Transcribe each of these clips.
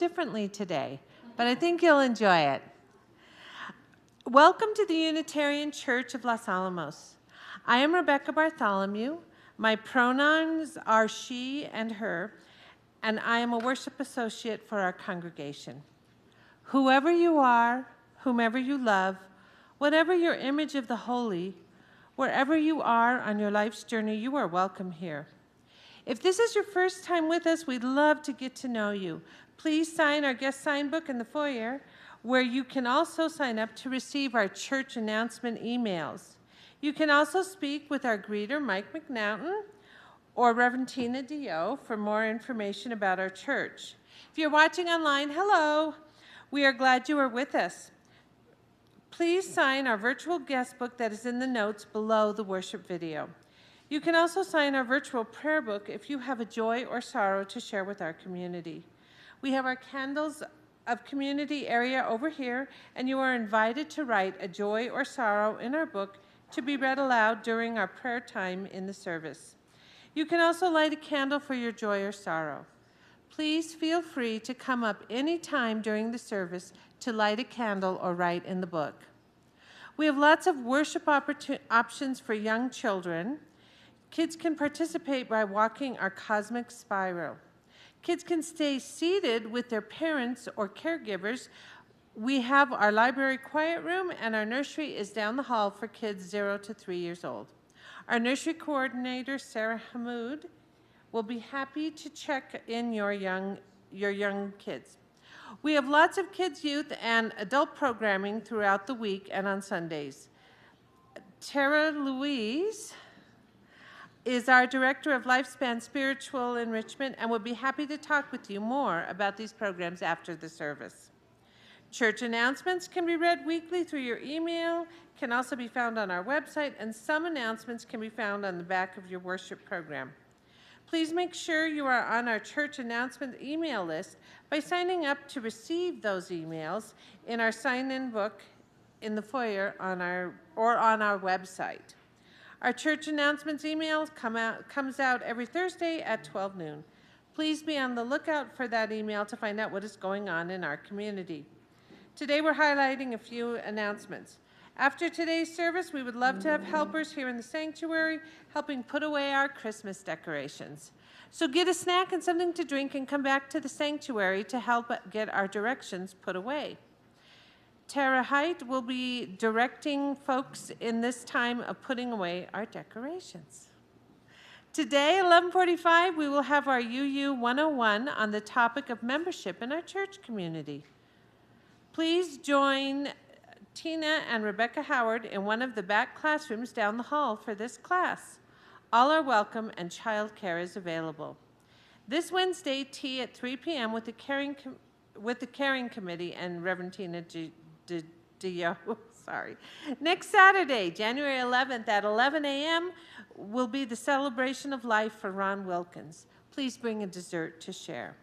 differently today, but I think you'll enjoy it. Welcome to the Unitarian Church of Los Alamos. I am Rebecca Bartholomew. My pronouns are she and her, and I am a worship associate for our congregation. Whoever you are, whomever you love, whatever your image of the holy, wherever you are on your life's journey, you are welcome here. If this is your first time with us, we'd love to get to know you. Please sign our guest sign book in the foyer, where you can also sign up to receive our church announcement emails. You can also speak with our greeter, Mike McNaughton, or Reverend Tina DeYoe for more information about our church. If you're watching online, hello. We are glad you are with us. Please sign our virtual guest book that is in the notes below the worship video. You can also sign our virtual prayer book if you have a joy or sorrow to share with our community. We have our candles of community area over here, and you are invited to write a joy or sorrow in our book to be read aloud during our prayer time in the service. You can also light a candle for your joy or sorrow. Please feel free to come up any time during the service to light a candle or write in the book. We have lots of worship options for young children. Kids can participate by walking our cosmic spiral. Kids can stay seated with their parents or caregivers. We have our library quiet room, and our nursery is down the hall for kids 0 to 3 years old. Our nursery coordinator, Sarah Hamoud, will be happy to check in your young kids. We have lots of kids, youth, and adult programming throughout the week and on Sundays. Terra Louise is our Director of Lifespan Spiritual Enrichment and would be happy to talk with you more about these programs after the service. Church announcements can be read weekly through your email, can also be found on our website, and some announcements can be found on the back of your worship program. Please make sure you are on our church announcement email list by signing up to receive those emails in our sign-in book in the foyer on our website. Our church announcements email comes out every Thursday at 12 noon. Please be on the lookout for that email to find out what is going on in our community. Today we're highlighting a few announcements. After today's service, we would love to have helpers here in the sanctuary helping put away our Christmas decorations. So get a snack and something to drink and come back to the sanctuary to help get our directions put away. Terra Hite will be directing folks in this time of putting away our decorations. Today, 11:45, we will have our UU 101 on the topic of membership in our church community. Please join Tina and Rebecca Howard in one of the back classrooms down the hall for this class. All are welcome and childcare is available. This Wednesday, tea at 3 p.m. with the Caring Committee and Reverend Tina DeYoe. Sorry. Next Saturday, January 11th at 11 a.m. will be the celebration of life for Ron Wilkins. Please bring a dessert to share.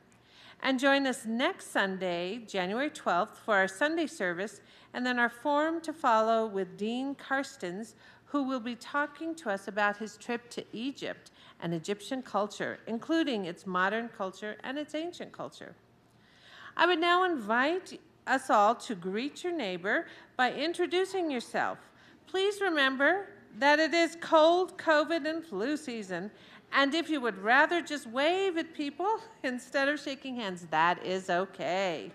And join us next Sunday, January 12th, for our Sunday service, and then our forum to follow with Dean Karstens, who will be talking to us about his trip to Egypt and Egyptian culture, including its modern culture and its ancient culture. I would now invite us all to greet your neighbor by introducing yourself. Please remember that it is cold, COVID, and flu season, and if you would rather just wave at people instead of shaking hands, that is okay.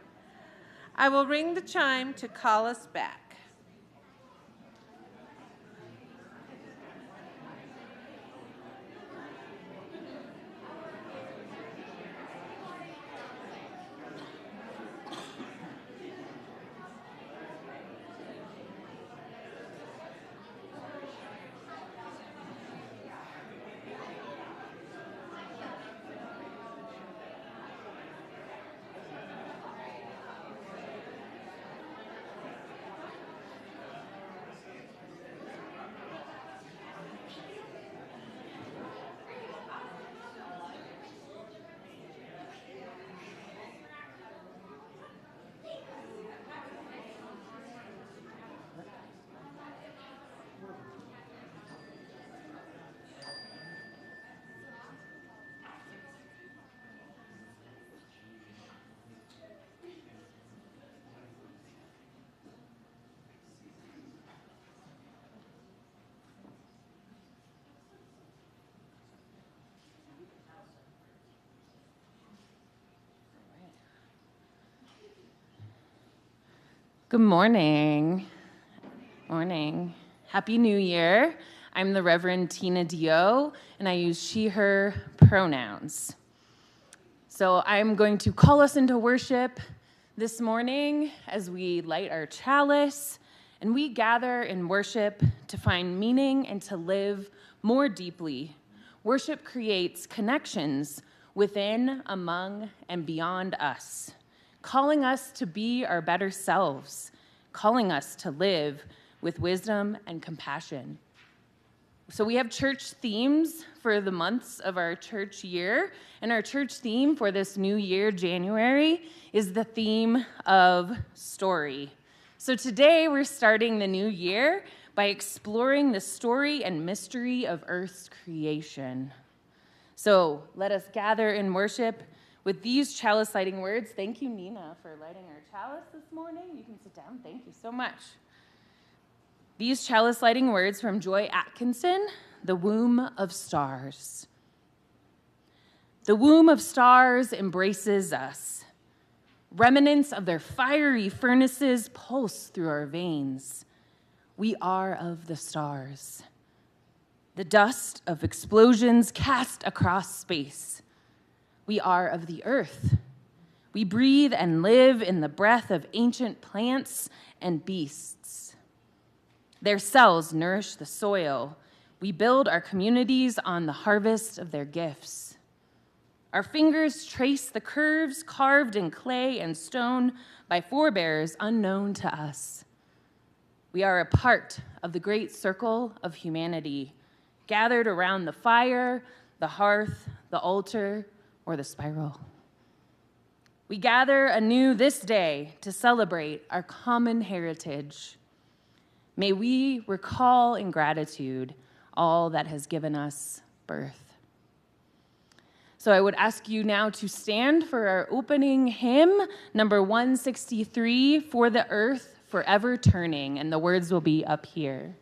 I will ring the chime to call us back. Good morning. Morning. Happy New Year. I'm the Reverend Tina DeYoe, and I use she, her pronouns. So I'm going to call us into worship this morning as we light our chalice, and we gather in worship to find meaning and to live more deeply. Worship creates connections within, among, and beyond us, calling us to be our better selves, calling us to live with wisdom and compassion. So we have church themes for the months of our church year, and our church theme for this new year, January, is the theme of story. So today we're starting the new year by exploring the story and mystery of Earth's creation. So let us gather in worship with these chalice lighting words. Thank you, Nina, for lighting our chalice this morning. You can sit down. Thank you so much. These chalice lighting words from Joy Atkinson, The Womb of Stars. The womb of stars embraces us. Remnants of their fiery furnaces pulse through our veins. We are of the stars. The dust of explosions cast across space. We are of the earth. We breathe and live in the breath of ancient plants and beasts. Their cells nourish the soil. We build our communities on the harvest of their gifts. Our fingers trace the curves carved in clay and stone by forebears unknown to us. We are a part of the great circle of humanity, gathered around the fire, the hearth, the altar, or the spiral. We gather anew this day to celebrate our common heritage. May we recall in gratitude all that has given us birth. So I would ask you now to stand for our opening hymn, number 163, For the Earth Forever Turning, and the words will be up here.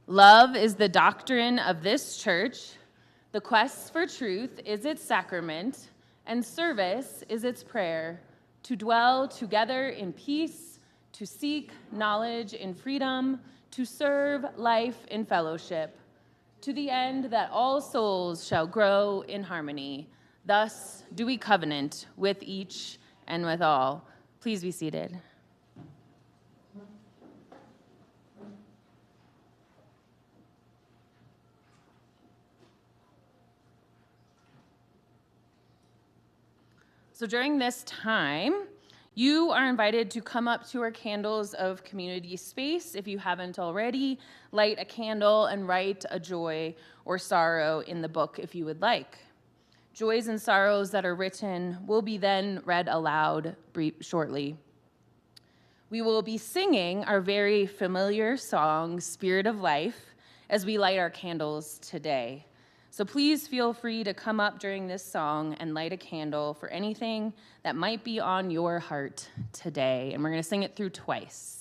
Love is the doctrine of this church. The quest for truth is its sacrament, and service is its prayer, to dwell together in peace, to seek knowledge in freedom, to serve life in fellowship, to the end that all souls shall grow in harmony. Thus do we covenant with each and with all. Please be seated. So during this time, You are invited to come up to our candles of community space if you haven't already, light a candle, and write a joy or sorrow in the book if you would like. Joys and sorrows that are written will be then read aloud shortly. We will be singing our very familiar song, Spirit of Life, as we light our candles today. So please feel free to come up during this song and light a candle for anything that might be on your heart today. And we're going to sing it through twice.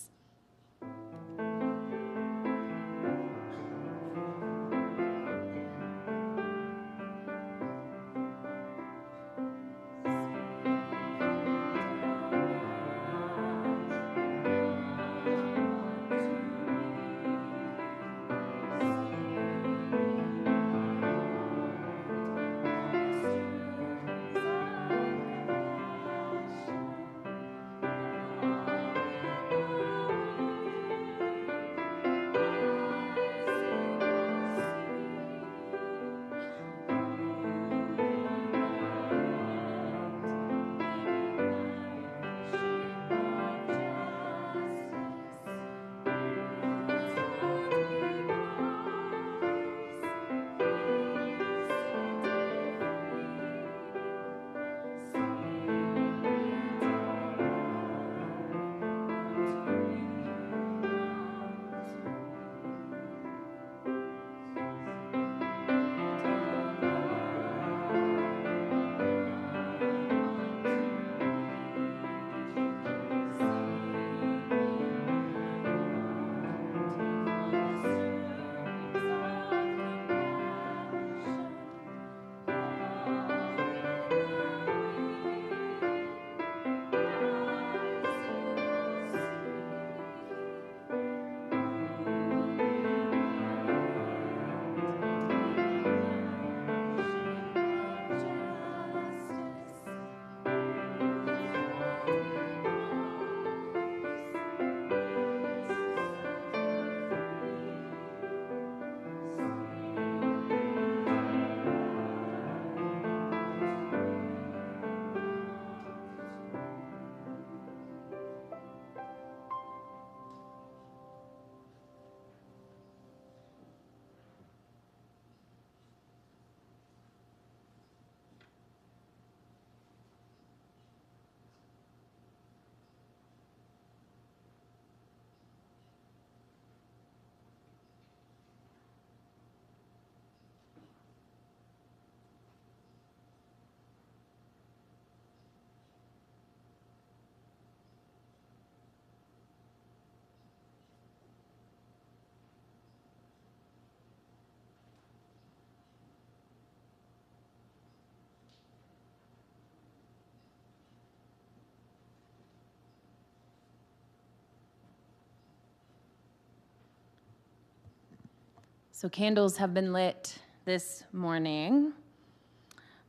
So candles have been lit this morning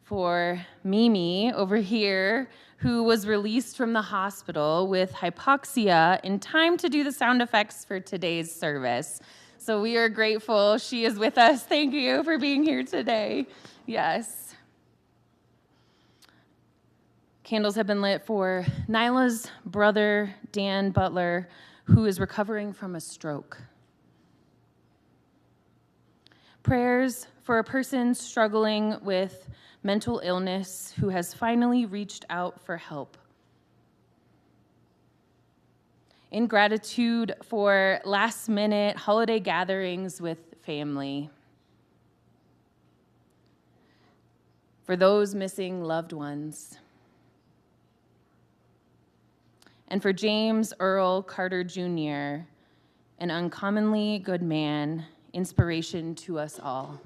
for Mimi over here, who was released from the hospital with hypoxia in time to do the sound effects for today's service. So we are grateful she is with us. Thank you for being here today. Yes. Candles have been lit for Nyla's brother, Dan Butler, who is recovering from a stroke. Prayers for a person struggling with mental illness who has finally reached out for help. In gratitude for last-minute holiday gatherings with family. For those missing loved ones. And for James Earl Carter Jr., an uncommonly good man, inspiration to us all.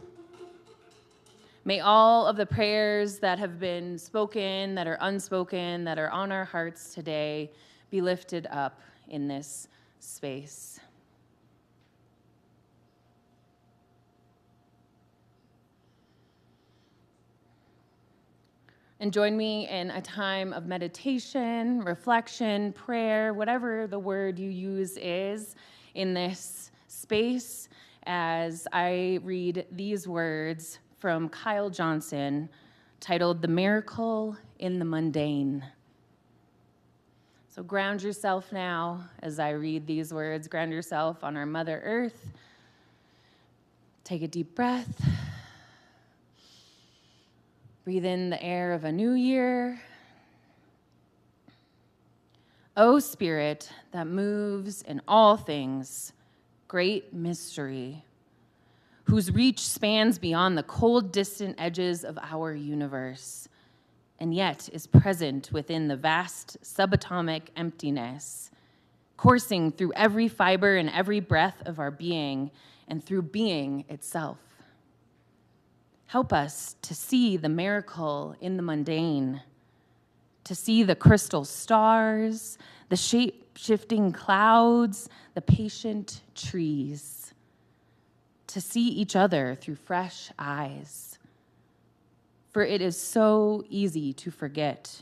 May all of the prayers that have been spoken, that are unspoken, that are on our hearts today be lifted up in this space. And join me in a time of meditation, reflection, prayer, whatever the word you use is in this space, as I read these words from Kyle Johnson, titled "The Miracle in the Mundane." So ground yourself now as I read these words. Ground yourself on our Mother Earth. Take a deep breath. Breathe in the air of a new year. O Spirit that moves in all things, great mystery, whose reach spans beyond the cold, distant edges of our universe, and yet is present within the vast subatomic emptiness, coursing through every fiber and every breath of our being and through being itself. Help us to see the miracle in the mundane, to see the crystal stars, the shape-shifting clouds, the patient trees, to see each other through fresh eyes. For it is so easy to forget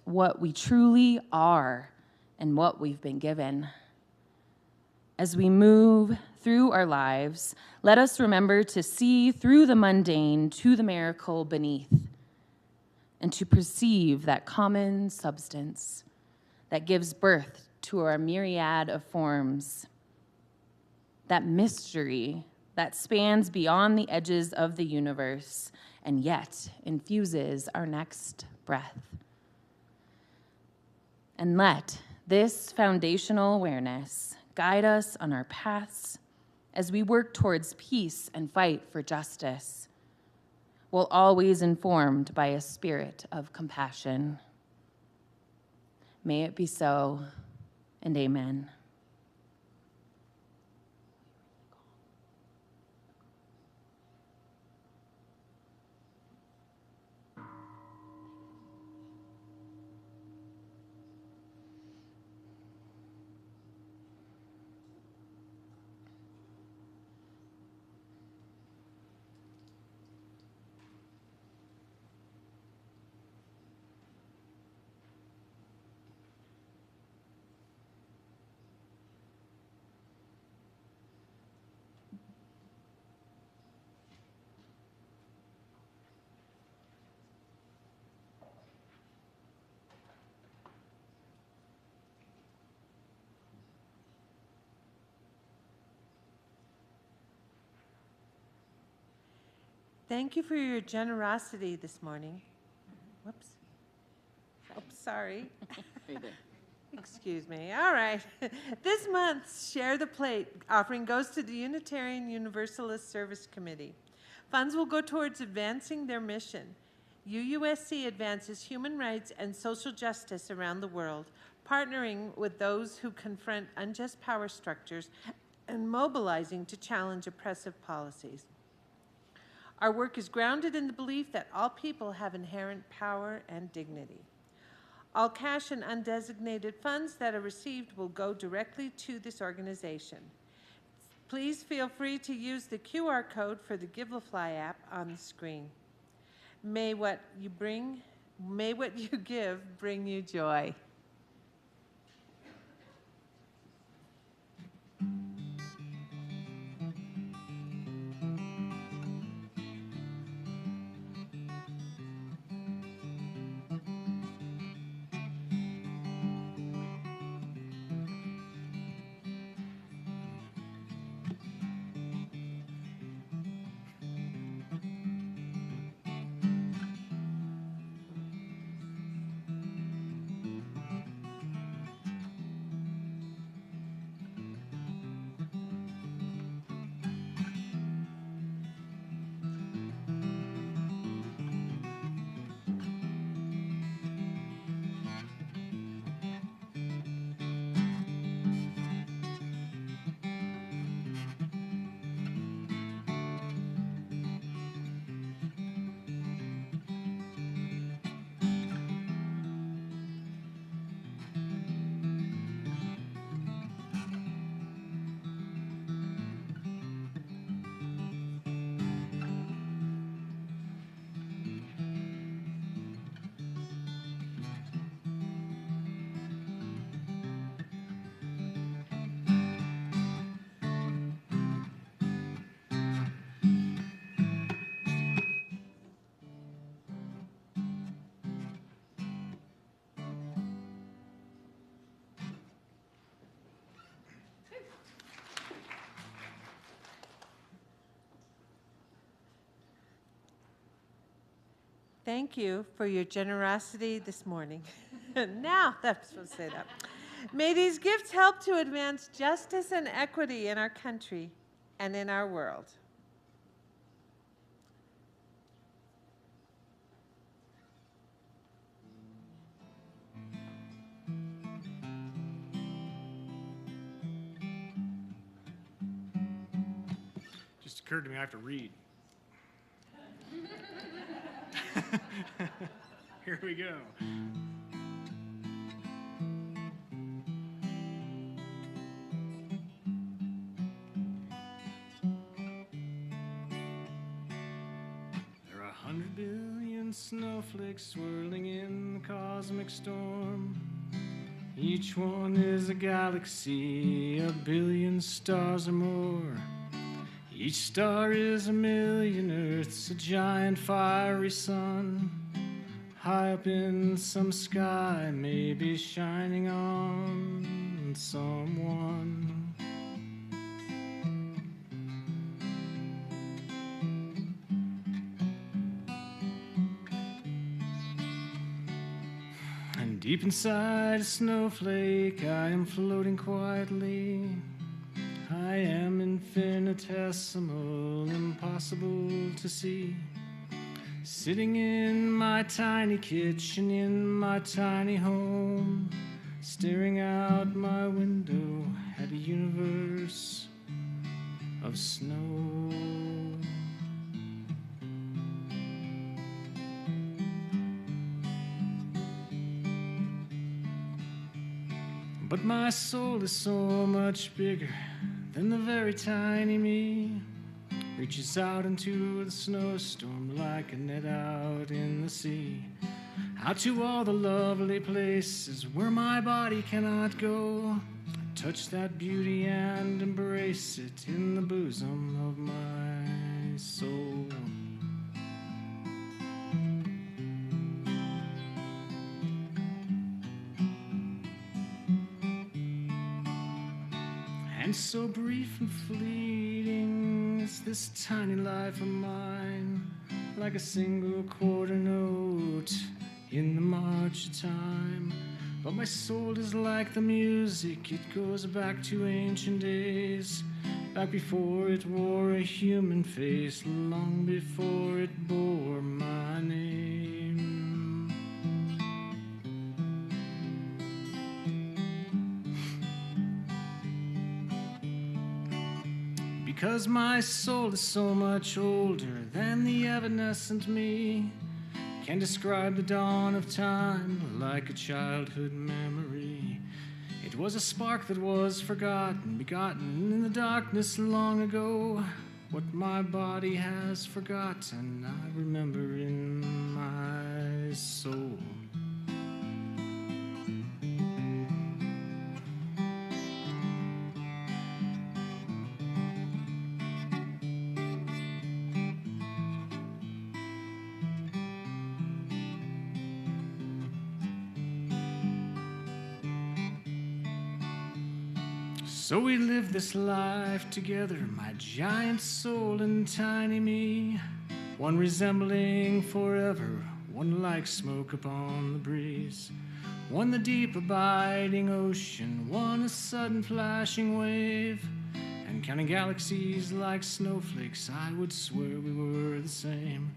what we truly are and what we've been given. As we move through our lives, let us remember to see through the mundane to the miracle beneath, and to perceive that common substance that gives birth to our myriad of forms, that mystery that spans beyond the edges of the universe and yet infuses our next breath. And let this foundational awareness guide us on our paths as we work towards peace and fight for justice, while always informed by a spirit of compassion. May it be so, and amen. Thank you for your generosity this morning. Whoops. Oh, sorry. Right there. Excuse me. All right. This month's Share the Plate offering goes to the Unitarian Universalist Service Committee. Funds will go towards advancing their mission. UUSC advances human rights and social justice around the world, partnering with those who confront unjust power structures and mobilizing to challenge oppressive policies. Our work is grounded in the belief that all people have inherent power and dignity. All cash and undesignated funds that are received will go directly to this organization. Please feel free to use the QR code for the Givelify app on the screen. May what you give bring you joy. Thank you for your generosity this morning. Now, that's supposed to say that. May these gifts help to advance justice and equity in our country and in our world. Just occurred to me I have to read. Here we go. There are 100 billion snowflakes swirling in the cosmic storm. Each one is a galaxy, a billion stars or more. Each star is a million Earths, a giant fiery sun. High up in some sky, maybe shining on someone. And deep inside a snowflake, I am floating quietly. I am infinitesimal, impossible to see. Sitting in my tiny kitchen, in my tiny home, staring out my window at a universe of snow. But my soul is so much bigger than the very tiny me. Reaches out into the snowstorm like a net out in the sea. Out to all the lovely places where my body cannot go. Touch that beauty and embrace it in the bosom of my soul. And so brief and fleeting is this tiny life of mine, like a single quarter note in the march of time. But my soul is like the music, it goes back to ancient days, back before it wore a human face, long before it bore my name. Because my soul is so much older than the evanescent me, can describe the dawn of time like a childhood memory. It was a spark that was forgotten, begotten in the darkness long ago. What my body has forgotten, I remember in my soul. So we live this life together, my giant soul and tiny me, one resembling forever, one like smoke upon the breeze, one the deep abiding ocean, one a sudden flashing wave, and counting galaxies like snowflakes, I would swear we were the same.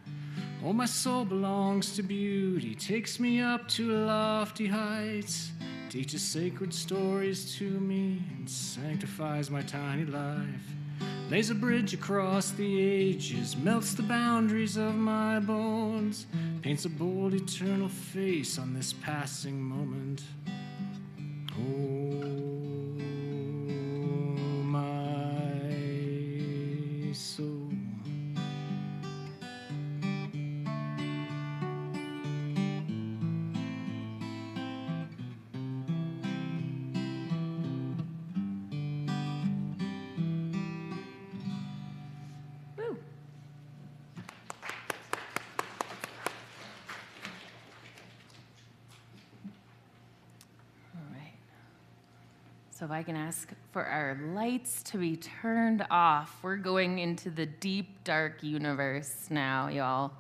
Oh, my soul belongs to beauty, takes me up to lofty heights, teaches sacred stories to me and sanctifies my tiny life, lays a bridge across the ages, melts the boundaries of my bones, paints a bold eternal face on this passing moment. Oh, my soul. So if I can ask for our lights to be turned off, we're going into the deep, dark universe now, y'all.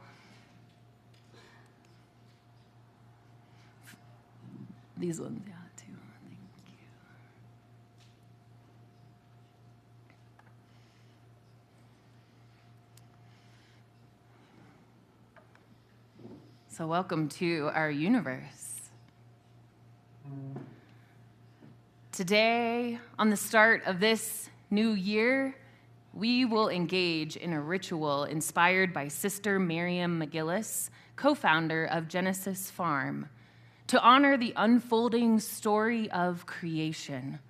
These ones, yeah, too. Thank you. So welcome to our universe. Today, on the start of this new year, we will engage in a ritual inspired by Sister Miriam McGillis, co-founder of Genesis Farm, to honor the unfolding story of creation.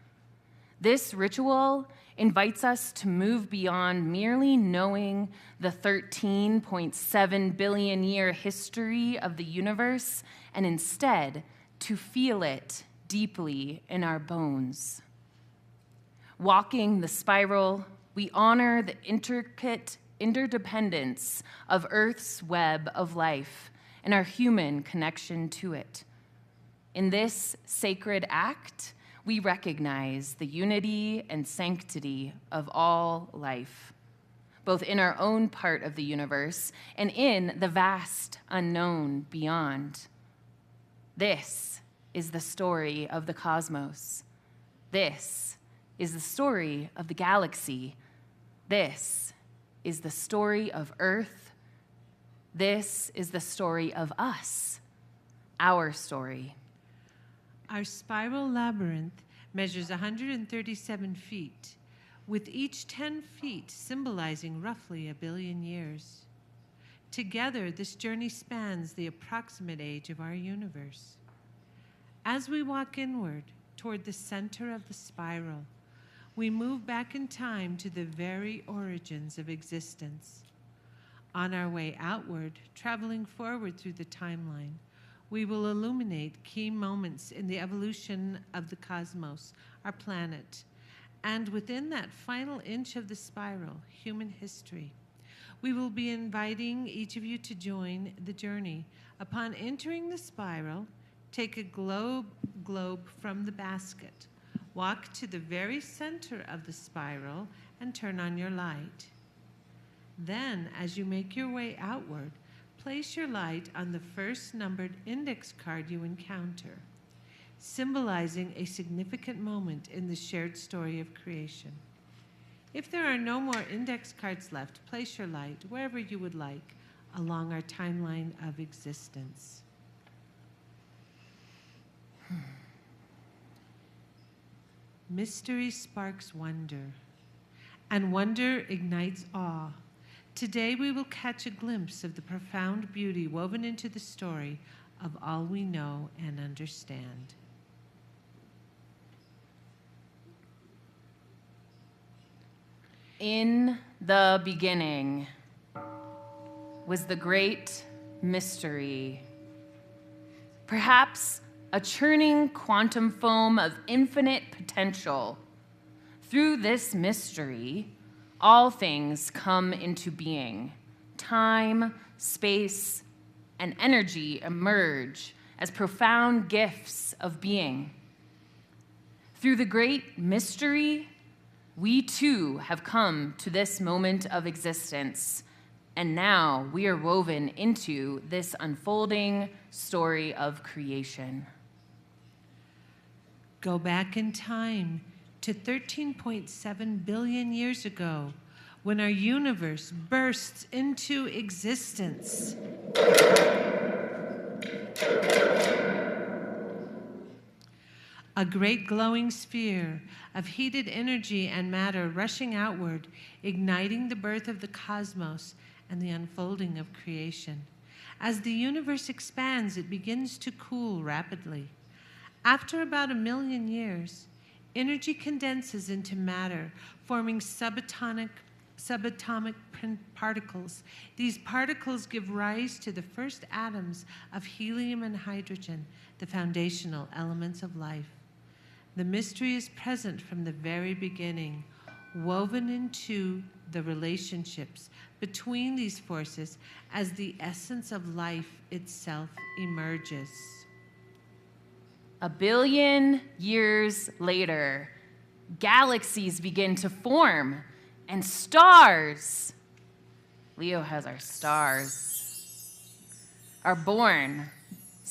This ritual invites us to move beyond merely knowing the 13.7 billion year history of the universe and instead to feel it deeply in our bones. Walking the spiral, we honor the intricate interdependence of Earth's web of life and our human connection to it. In this sacred act, we recognize the unity and sanctity of all life, both in our own part of the universe and in the vast unknown beyond. This is the story of the cosmos. This is the story of the galaxy. This is the story of Earth. This is the story of us, our story. Our spiral labyrinth measures 137 feet, with each 10 feet symbolizing roughly 1 billion years. Together, this journey spans the approximate age of our universe. As we walk inward toward the center of the spiral, we move back in time to the very origins of existence. On our way outward, traveling forward through the timeline, we will illuminate key moments in the evolution of the cosmos, our planet, and within that final inch of the spiral, human history. We will be inviting each of you to join the journey. Upon entering the spiral, take a globe from the basket. Walk to the very center of the spiral and turn on your light. Then, as you make your way outward, place your light on the first numbered index card you encounter, symbolizing a significant moment in the shared story of creation. If there are no more index cards left, place your light wherever you would like along our timeline of existence. Mystery sparks wonder, and wonder ignites awe. Today we will catch a glimpse of the profound beauty woven into the story of all we know and understand. In the beginning was the great mystery, perhaps a churning quantum foam of infinite potential. Through this mystery, all things come into being. Time, space, and energy emerge as profound gifts of being. Through the great mystery, we too have come to this moment of existence, and now we are woven into this unfolding story of creation. Go back in time to 13.7 billion years ago, when our universe bursts into existence. A great glowing sphere of heated energy and matter rushing outward, igniting the birth of the cosmos and the unfolding of creation. As the universe expands, it begins to cool rapidly. After about 1 million years, energy condenses into matter, forming subatomic particles. These particles give rise to the first atoms of helium and hydrogen, the foundational elements of life. The mystery is present from the very beginning, woven into the relationships between these forces as the essence of life itself emerges. 1 billion years later, galaxies begin to form, and stars, Leo has our stars, are born.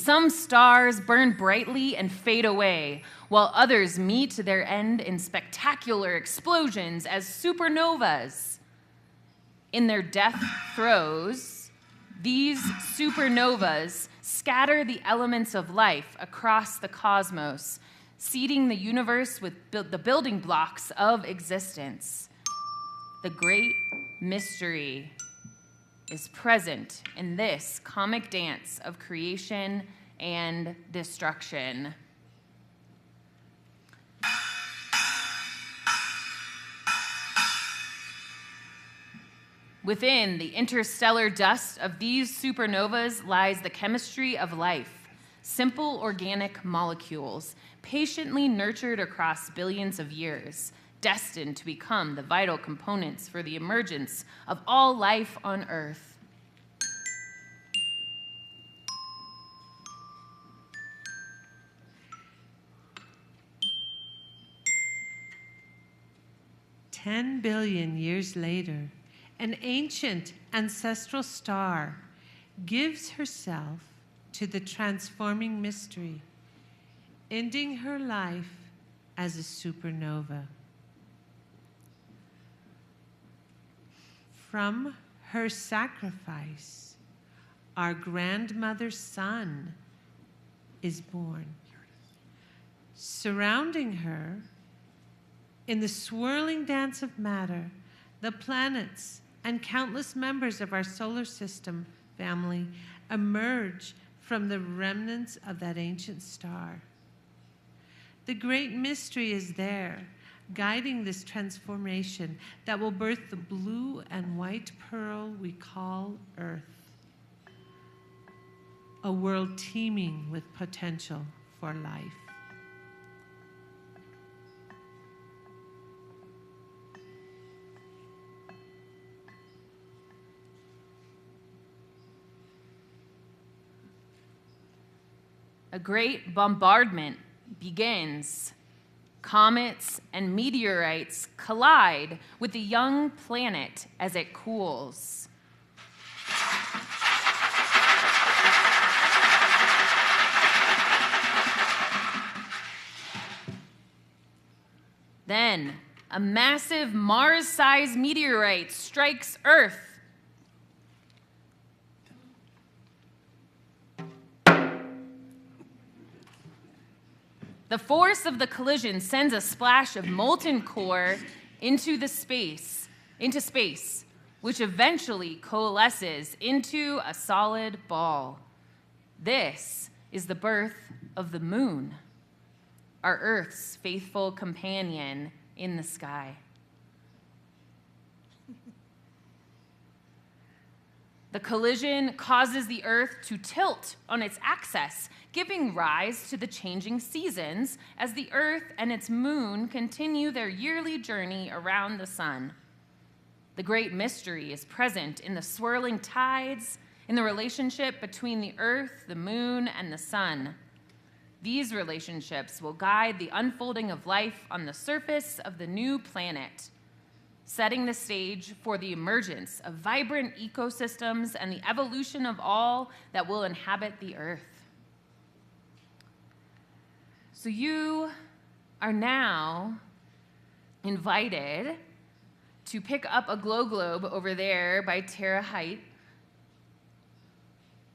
Some stars burn brightly and fade away, while others meet their end in spectacular explosions as supernovas. In their death throes, these supernovas scatter the elements of life across the cosmos, seeding the universe with the building blocks of existence. The great mystery is present in this comic dance of creation and destruction. Within the interstellar dust of these supernovas lies the chemistry of life, simple organic molecules, patiently nurtured across billions of years, destined to become the vital components for the emergence of all life on Earth. "10 billion years later, an ancient ancestral star gives herself to the transforming mystery, ending her life as a supernova. From her sacrifice, our grandmother's son is born. Surrounding her, in the swirling dance of matter, the planets and countless members of our solar system family emerge from the remnants of that ancient star. The great mystery is there, guiding this transformation that will birth the blue and white pearl we call Earth, a world teeming with potential for life." A great bombardment begins. Comets and meteorites collide with the young planet as it cools. Then, a massive Mars-sized meteorite strikes Earth. The force of the collision sends a splash of molten core into space, which eventually coalesces into a solid ball. This is the birth of the moon, our Earth's faithful companion in the sky. The collision causes the Earth to tilt on its axis, giving rise to the changing seasons as the Earth and its moon continue their yearly journey around the sun. The great mystery is present in the swirling tides, in the relationship between the Earth, the moon, and the sun. These relationships will guide the unfolding of life on the surface of the new planet, setting the stage for the emergence of vibrant ecosystems and the evolution of all that will inhabit the Earth. So you are now invited to pick up a glow globe over there by Terra, Hite,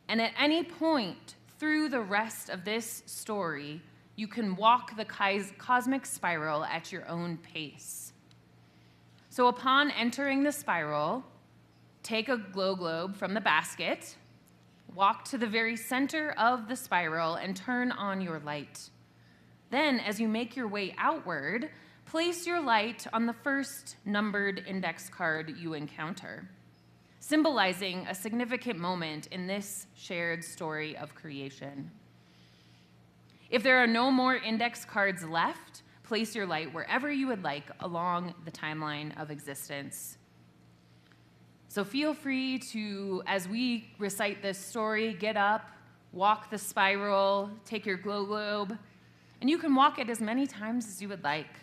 and at any point through the rest of this story, you can walk the cosmic spiral at your own pace. So upon entering the spiral, take a glow globe from the basket, walk to the very center of the spiral, and turn on your light. Then, as you make your way outward, place your light on the first numbered index card you encounter, symbolizing a significant moment in this shared story of creation. If there are no more index cards left, place your light wherever you would like along the timeline of existence. So feel free to, as we recite this story, get up, walk the spiral, take your glow globe, and you can walk it as many times as you would like.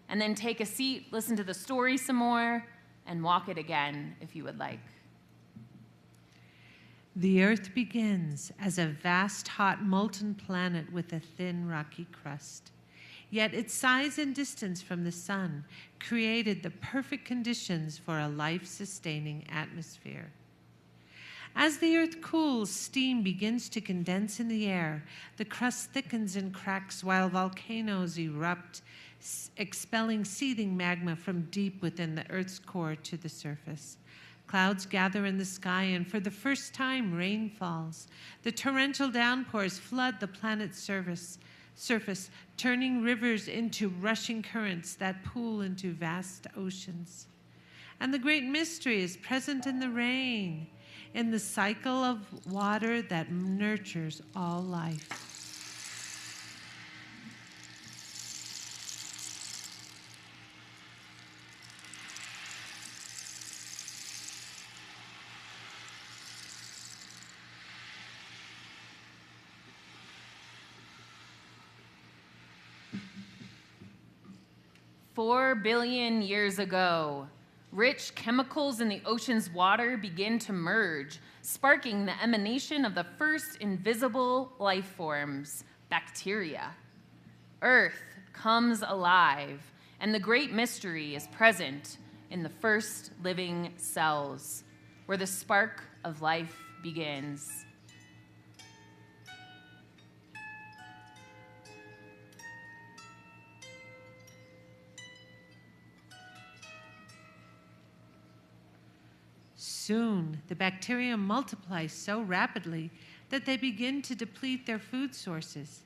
And then take a seat, listen to the story some more, and walk it again if you would like. The Earth begins as a vast, hot, molten planet with a thin, rocky crust. Yet its size and distance from the sun created the perfect conditions for a life-sustaining atmosphere. As the Earth cools, steam begins to condense in the air. The crust thickens and cracks while volcanoes erupt, expelling seething magma from deep within the Earth's core to the surface. Clouds gather in the sky, and for the first time, rain falls. The torrential downpours flood the planet's surface, turning rivers into rushing currents that pool into vast oceans. And the great mystery is present in the rain, in the cycle of water that nurtures all life. 4 billion years ago, rich chemicals in the ocean's water begin to merge, sparking the emanation of the first invisible life forms, bacteria. Earth comes alive, and the great mystery is present in the first living cells, where the spark of life begins. Soon, the bacteria multiply so rapidly that they begin to deplete their food sources.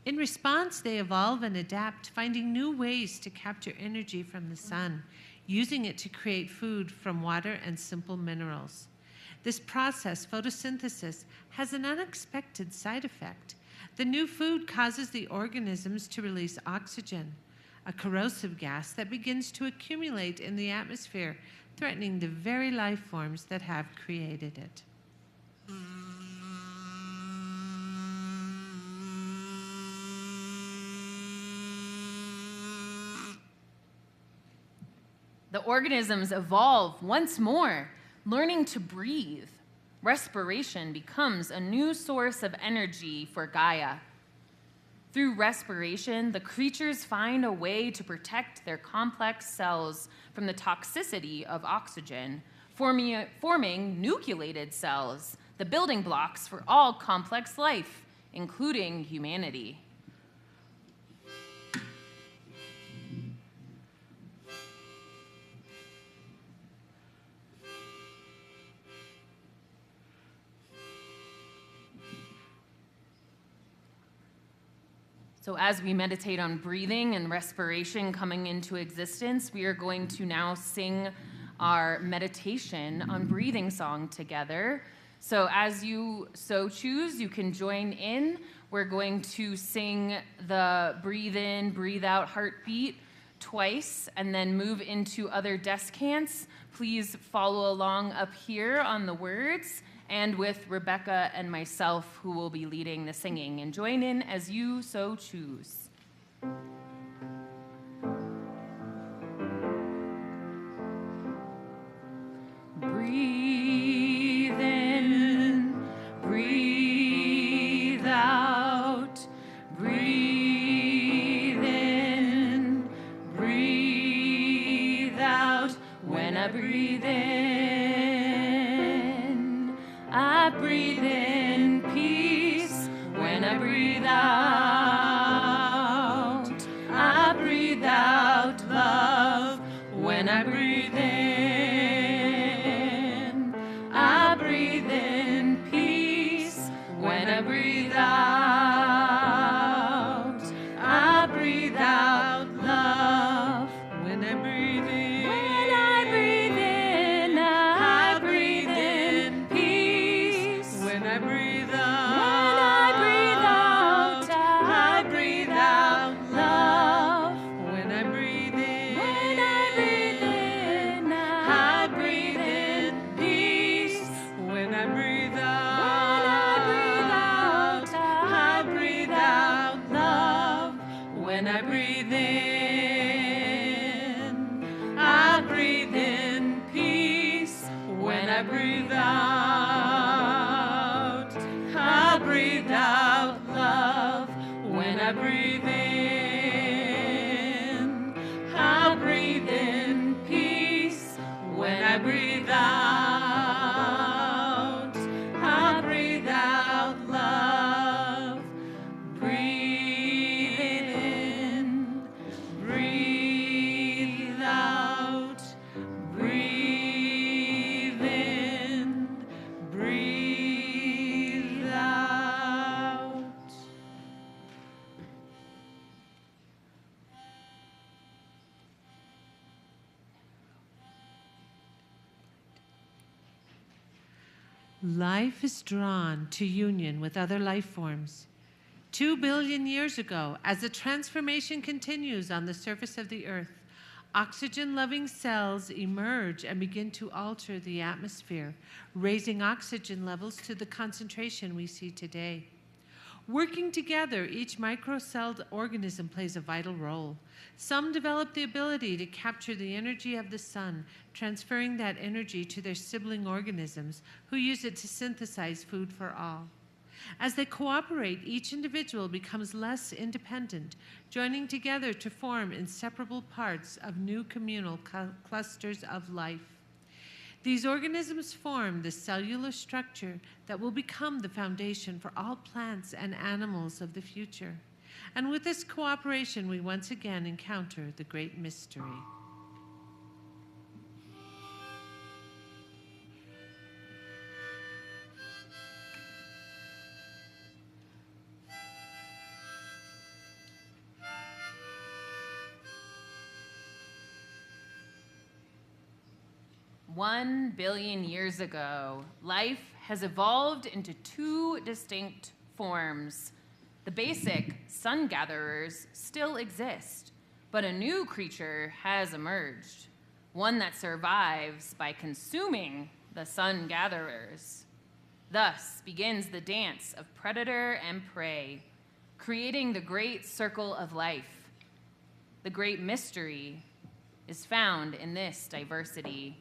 In response, they evolve and adapt, finding new ways to capture energy from the sun, using it to create food from water and simple minerals. This process, photosynthesis, has an unexpected side effect. The new food causes the organisms to release oxygen, a corrosive gas that begins to accumulate in the atmosphere, threatening the very life forms that have created it. The organisms evolve once more, learning to breathe. Respiration becomes a new source of energy for Gaia. Through respiration, the creatures find a way to protect their complex cells from the toxicity of oxygen, forming nucleated cells, the building blocks for all complex life, including humanity. So as we meditate on breathing and respiration coming into existence, we are going to now sing our meditation on breathing song together. So as you so choose, you can join in. We're going to sing the breathe in, breathe out heartbeat twice, and then move into other descants. Please follow along up here on the words, and with Rebecca and myself, who will be leading the singing. And join in as you so choose. Breathe in, breathe out, breathe in, breathe out. When I breathe in, I breathe in peace. When I breathe out, I breathe out love. When I breathe in, I breathe in peace. When I breathe out, I breathe out love. When I breathe in, I breathe in peace. When I breathe out, I breathe out love. When I breathe in, I breathe in peace. When I breathe out, I breathe out love. When I breathe in, I breathe in peace. When I breathe out, I breathe in, I'll breathe in peace. When I breathe out, I'll breathe out love. Breathe in, breathe out, breathe in, breathe out. Life is drawn to union with other life forms. 2 billion years ago, as the transformation continues on the surface of the Earth, oxygen-loving cells emerge and begin to alter the atmosphere, raising oxygen levels to the concentration we see today. Working together, each microcelled organism plays a vital role. Some develop the ability to capture the energy of the sun, transferring that energy to their sibling organisms, who use it to synthesize food for all. As they cooperate, each individual becomes less independent, joining together to form inseparable parts of new communal clusters of life. These organisms form the cellular structure that will become the foundation for all plants and animals of the future. And with this cooperation, we once again encounter the great mystery. One billion years ago, life has evolved into two distinct forms. The basic sun-gatherers still exist, but a new creature has emerged, one that survives by consuming the sun-gatherers. Thus begins the dance of predator and prey, creating the great circle of life. The great mystery is found in this diversity,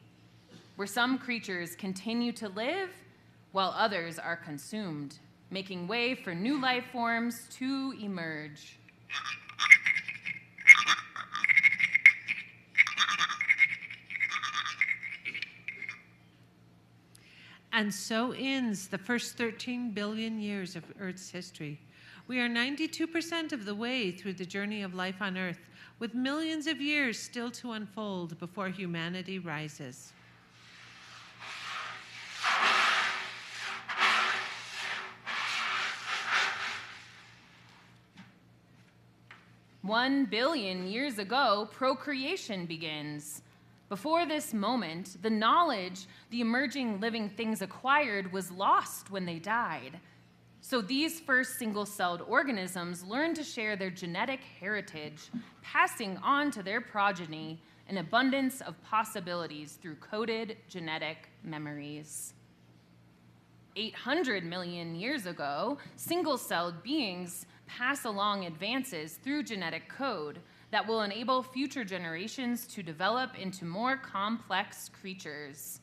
where some creatures continue to live while others are consumed, making way for new life forms to emerge. And so ends the first 13 billion years of Earth's history. We are 92% of the way through the journey of life on Earth, with millions of years still to unfold before humanity rises. One billion years ago, procreation begins. Before this moment, the knowledge the emerging living things acquired was lost when they died. So these first single-celled organisms learned to share their genetic heritage, passing on to their progeny an abundance of possibilities through coded genetic memories. 800 million years ago, single-celled beings pass along advances through genetic code that will enable future generations to develop into more complex creatures.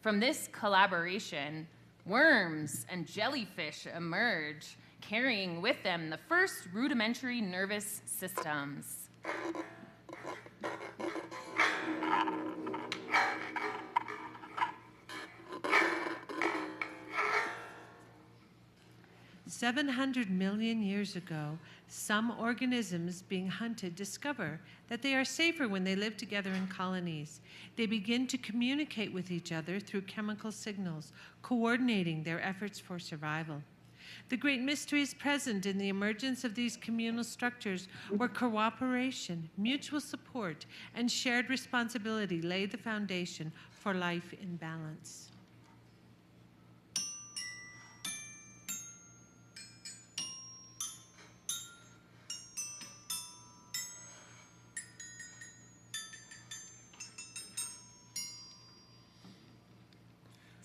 From this collaboration, worms and jellyfish emerge, carrying with them the first rudimentary nervous systems. $700 million years ago, some organisms being hunted discover that they are safer when they live together in colonies. They begin to communicate with each other through chemical signals, coordinating their efforts for survival. The great mystery is present in the emergence of these communal structures where cooperation, mutual support, and shared responsibility lay the foundation for life in balance.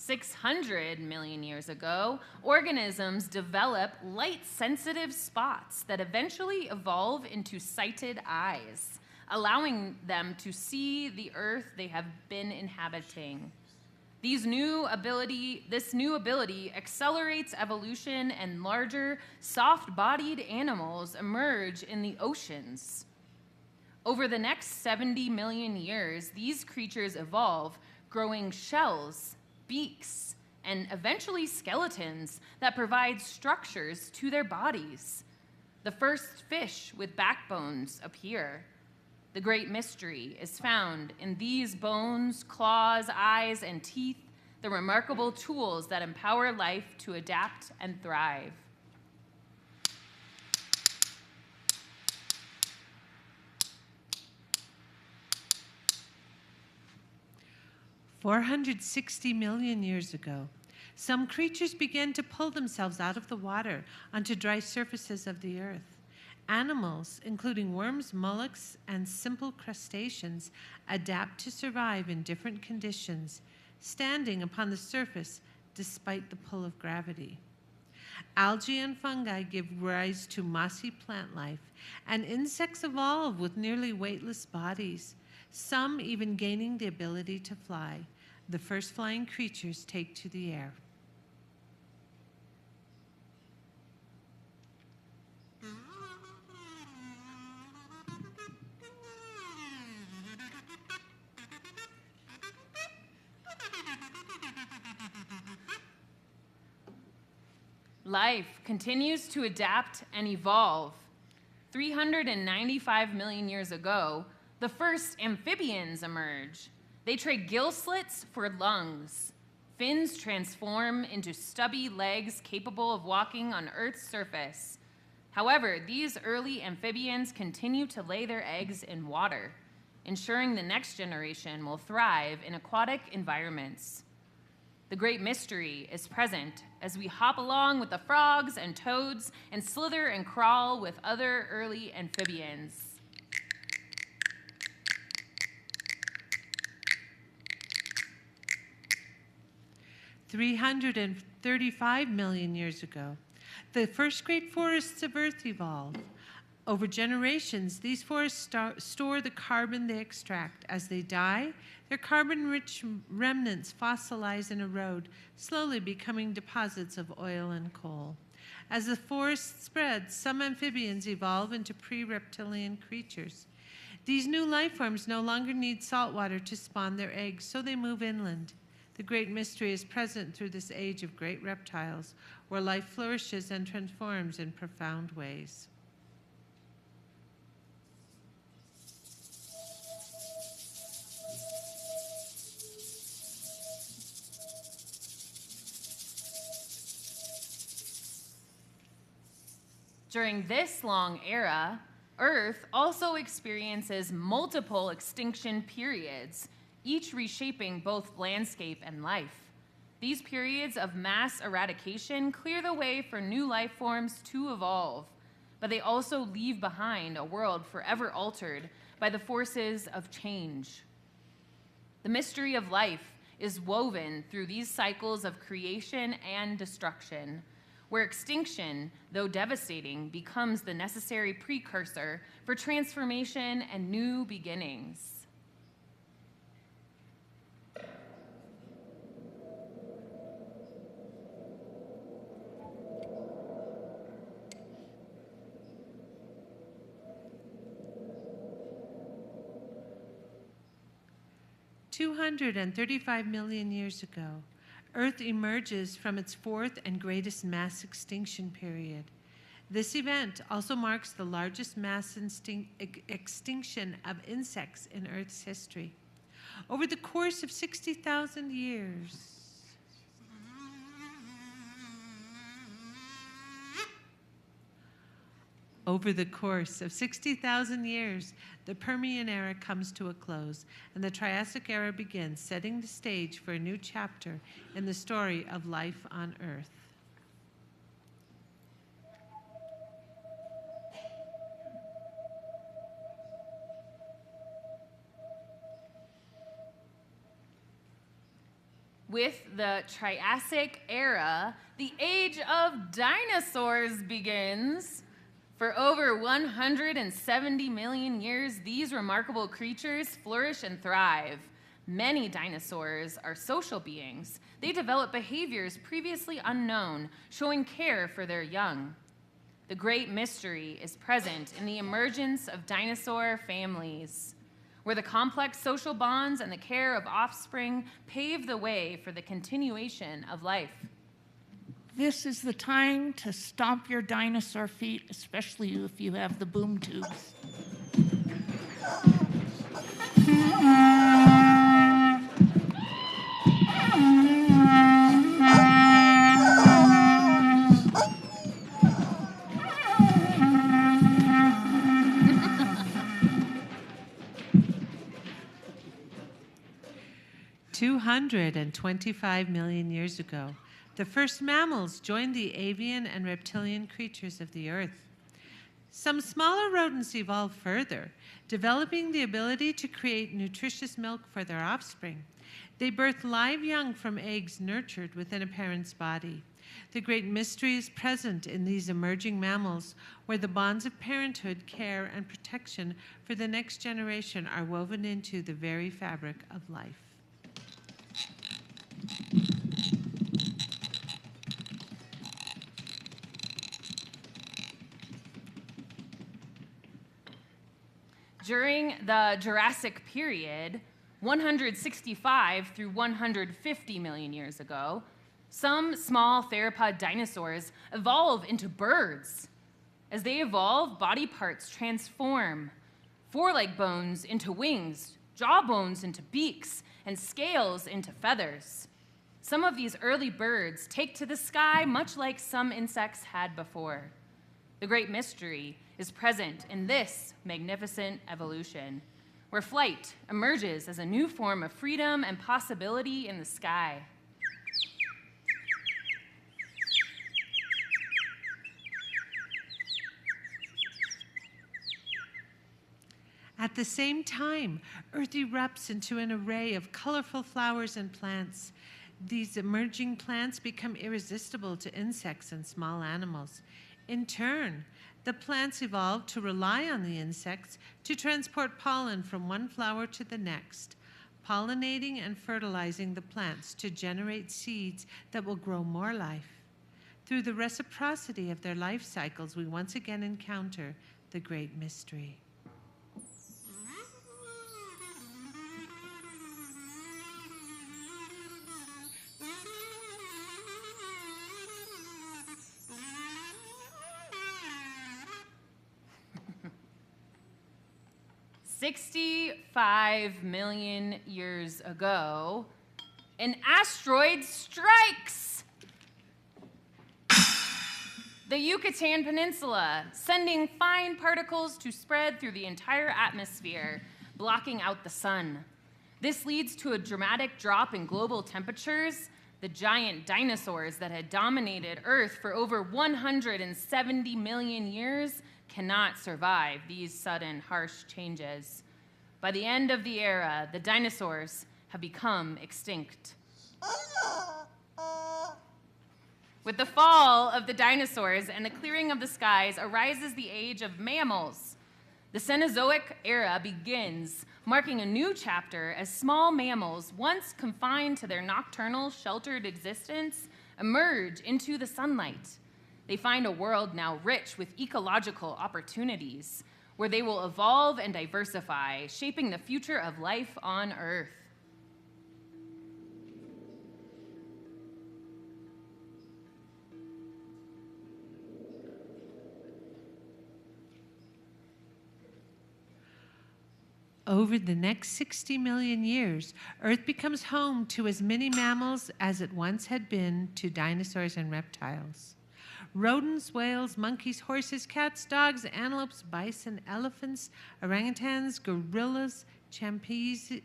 $600 million years ago, organisms develop light-sensitive spots that eventually evolve into sighted eyes, allowing them to see the Earth they have been inhabiting. This new ability accelerates evolution, and larger, soft-bodied animals emerge in the oceans. Over the next 70 million years, these creatures evolve, growing shells, beaks, and eventually skeletons that provide structures to their bodies. The first fish with backbones appear. The great mystery is found in these bones, claws, eyes, and teeth, the remarkable tools that empower life to adapt and thrive. "460 million years ago, some creatures began to pull themselves out of the water onto dry surfaces of the earth. Animals, including worms, mollusks, and simple crustaceans, adapt to survive in different conditions, standing upon the surface despite the pull of gravity. Algae and fungi give rise to mossy plant life, and insects evolve with nearly weightless bodies, some even gaining the ability to fly. The first flying creatures take to the air." Life continues to adapt and evolve. 395 million years ago, the first amphibians emerge. They trade gill slits for lungs. Fins transform into stubby legs capable of walking on Earth's surface. However, these early amphibians continue to lay their eggs in water, ensuring the next generation will thrive in aquatic environments. The great mystery is present as we hop along with the frogs and toads and slither and crawl with other early amphibians. "335 million years ago, the first great forests of Earth evolve. Over generations, these forests store the carbon they extract. As they die, their carbon-rich remnants fossilize and erode, slowly becoming deposits of oil and coal. As the forest spreads, some amphibians evolve into pre-reptilian creatures. These new life forms no longer need salt water to spawn their eggs, so they move inland. The great mystery is present through this age of great reptiles, where life flourishes and transforms in profound ways." During this long era, Earth also experiences multiple extinction periods, each reshaping both landscape and life. These periods of mass eradication clear the way for new life forms to evolve, but they also leave behind a world forever altered by the forces of change. The mystery of life is woven through these cycles of creation and destruction, where extinction, though devastating, becomes the necessary precursor for transformation and new beginnings. "235 million years ago, Earth emerges from its fourth and greatest mass extinction period. This event also marks the largest mass extinction of insects in Earth's history. Over the course of 60,000 years, the Permian era comes to a close, and the Triassic era begins, setting the stage for a new chapter in the story of life on Earth. With the Triassic era, the age of dinosaurs begins. For over 170 million years, these remarkable creatures flourish and thrive. Many dinosaurs are social beings. They develop behaviors previously unknown, showing care for their young. The great mystery is present in the emergence of dinosaur families, where the complex social bonds and the care of offspring pave the way for the continuation of life. This is the time to stomp your dinosaur feet, especially if you have the boom tubes. 225 million years ago, the first mammals joined the avian and reptilian creatures of the earth. Some smaller rodents evolved further, developing the ability to create nutritious milk for their offspring. They birth live young from eggs nurtured within a parent's body. The great mystery is present in these emerging mammals, where the bonds of parenthood, care, and protection for the next generation are woven into the very fabric of life. During the Jurassic period, 165 through 150 million years ago, some small theropod dinosaurs evolve into birds. As they evolve, body parts transform. Foreleg bones into wings, jaw bones into beaks, and scales into feathers. Some of these early birds take to the sky much like some insects had before. The great mystery is present in this magnificent evolution, where flight emerges as a new form of freedom and possibility in the sky. At the same time, Earth erupts into an array of colorful flowers and plants. These emerging plants become irresistible to insects and small animals. In turn, the plants evolve to rely on the insects to transport pollen from one flower to the next, pollinating and fertilizing the plants to generate seeds that will grow more life. Through the reciprocity of their life cycles, we once again encounter the great mystery. $65 million years ago, an asteroid strikes the Yucatan Peninsula, sending fine particles to spread through the entire atmosphere, blocking out the sun. This leads to a dramatic drop in global temperatures. The giant dinosaurs that had dominated Earth for over 170 million years cannot survive these sudden, harsh changes. By the end of the era, the dinosaurs have become extinct. With the fall of the dinosaurs and the clearing of the skies arises the age of mammals. The Cenozoic era begins, marking a new chapter as small mammals, once confined to their nocturnal, sheltered existence, emerge into the sunlight. They find a world now rich with ecological opportunities, where they will evolve and diversify, shaping the future of life on Earth. Over the next 60 million years, Earth becomes home to as many mammals as it once had been to dinosaurs and reptiles. Rodents, whales, monkeys, horses, cats, dogs, antelopes, bison, elephants, orangutans, gorillas, chimpanzees,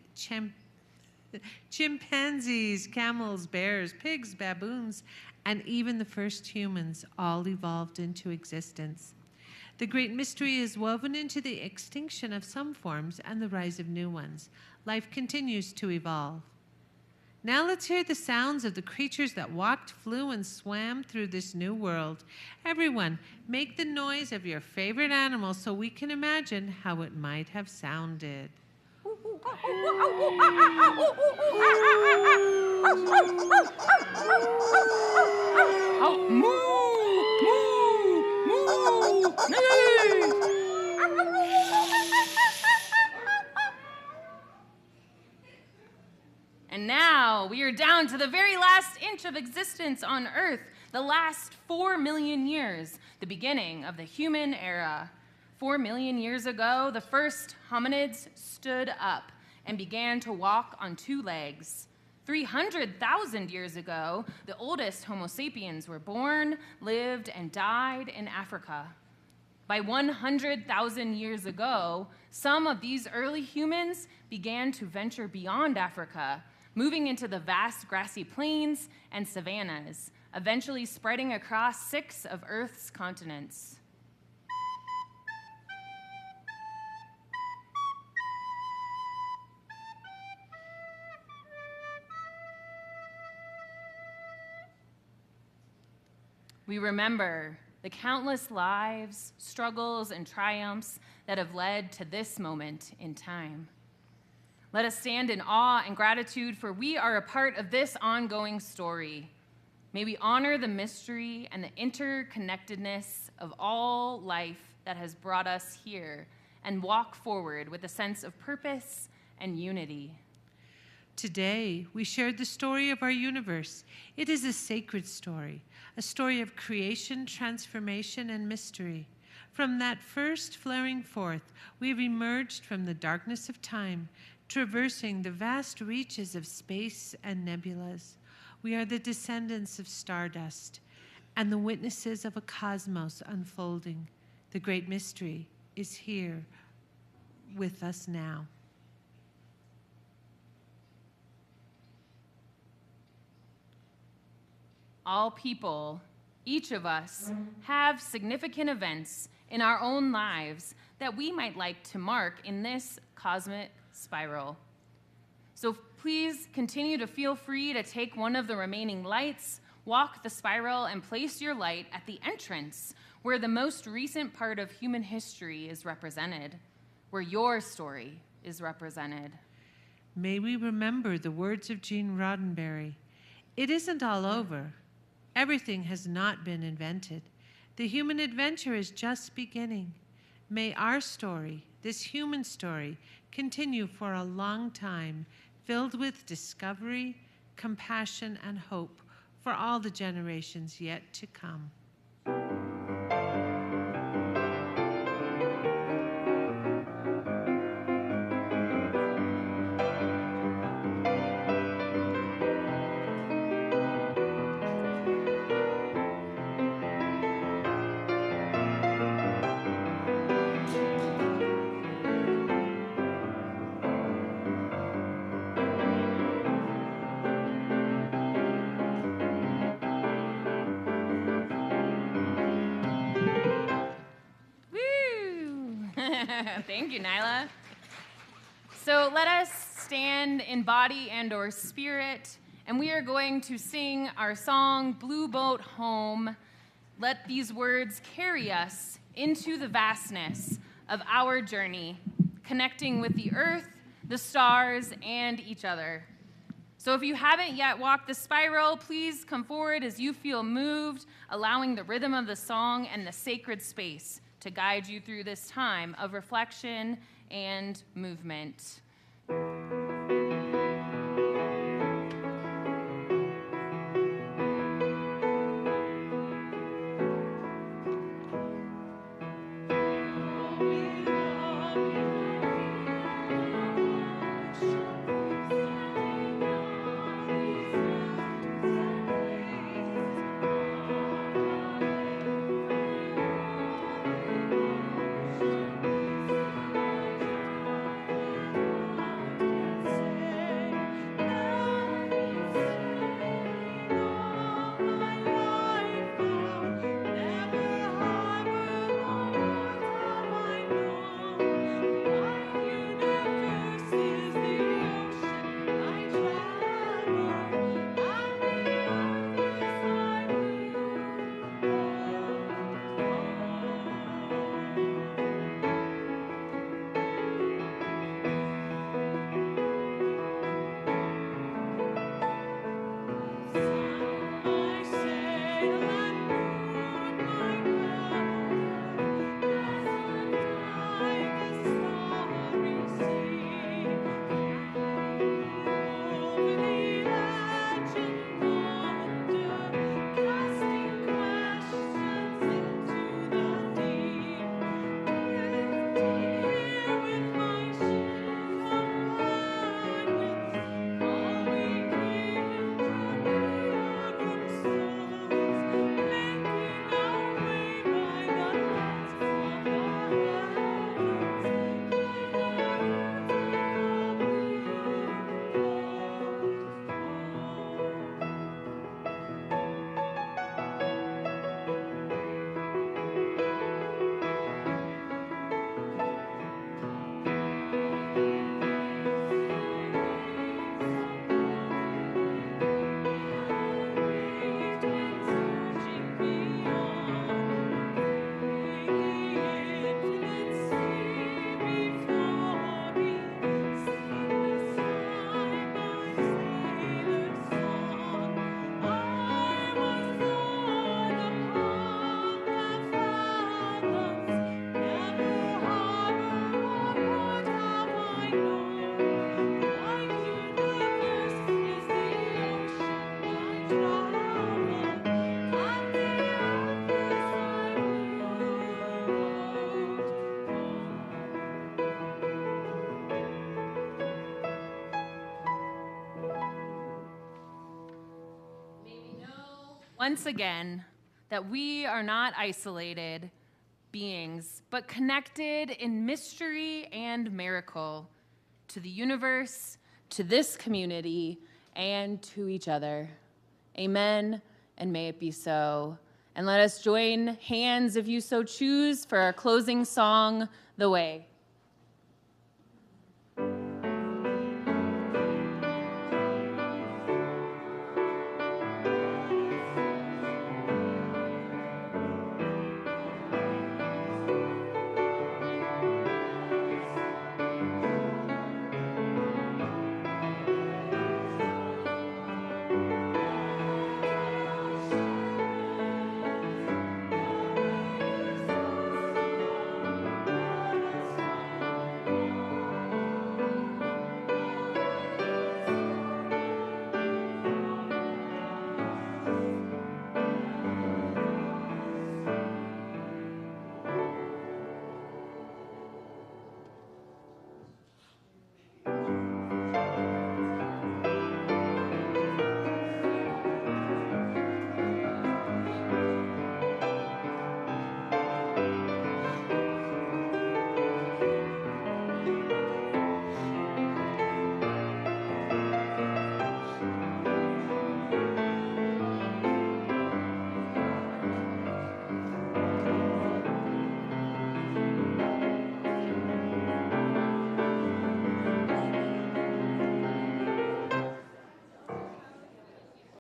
camels, bears, pigs, baboons, and even the first humans all evolved into existence. The great mystery is woven into the extinction of some forms and the rise of new ones. Life continues to evolve. Now let's hear the sounds of the creatures that walked, flew, and swam through this new world. Everyone, make the noise of your favorite animal so we can imagine how it might have sounded. Oh, moo, moo, moo, nay. And now we are down to the very last inch of existence on Earth, the last 4 million years, the beginning of the human era. 4 million years ago, the first hominids stood up and began to walk on 2 legs. 300,000 years ago, the oldest Homo sapiens were born, lived, and died in Africa. By 100,000 years ago, some of these early humans began to venture beyond Africa, moving into the vast grassy plains and savannas, eventually spreading across 6 of Earth's continents. We remember the countless lives, struggles, and triumphs that have led to this moment in time. Let us stand in awe and gratitude, for we are a part of this ongoing story. May we honor the mystery and the interconnectedness of all life that has brought us here and walk forward with a sense of purpose and unity. Today, we shared the story of our universe. It is a sacred story, a story of creation, transformation, and mystery. From that first flaring forth, we have emerged from the darkness of time, traversing the vast reaches of space and nebulas. We are the descendants of stardust and the witnesses of a cosmos unfolding. The great mystery is here with us now. All people, each of us, have significant events in our own lives that we might like to mark in this cosmic spiral. So please continue to feel free to take one of the remaining lights, walk the spiral, and place your light at the entrance where the most recent part of human history is represented, where your story is represented. May we remember the words of Gene Roddenberry. It isn't all over. Everything has not been invented. The human adventure is just beginning. May our story, this human story, continue for a long time, filled with discovery, compassion, and hope for all the generations yet to come. Thank you, Nylea. So let us stand in body and or spirit, and we are going to sing our song, Blue Boat Home. Let these words carry us into the vastness of our journey, connecting with the earth, the stars, and each other. So if you haven't yet walked the spiral, please come forward as you feel moved, allowing the rhythm of the song and the sacred space to guide you through this time of reflection and movement. once again that we are not isolated beings, but connected in mystery and miracle to the universe, to this community, and to each other. Amen, and may it be so. And let us join hands, if you so choose, for our closing song, The Way.